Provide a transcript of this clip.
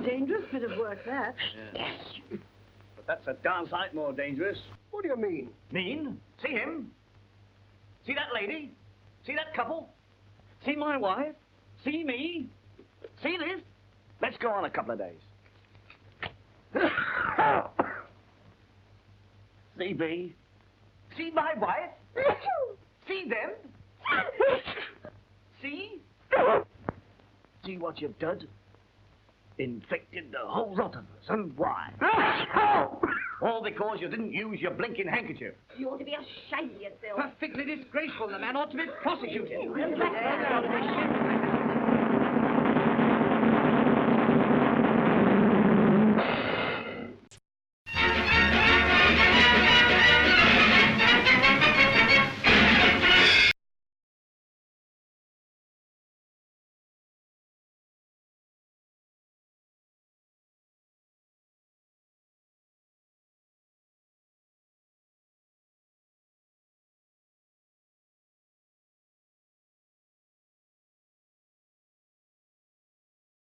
Dangerous bit of work, that. Yes. But that's a darn sight more dangerous. What do you mean? Mean? See him? See that lady? See that couple? See my wife? See me? See this? Let's go on a couple of days. See me? See my wife? See them? See? See what you've done? Infected the whole lot of us. And why? All because you didn't use your blinking handkerchief. You ought to be ashamed of yourself. Perfectly disgraceful. The man ought to be prosecuted.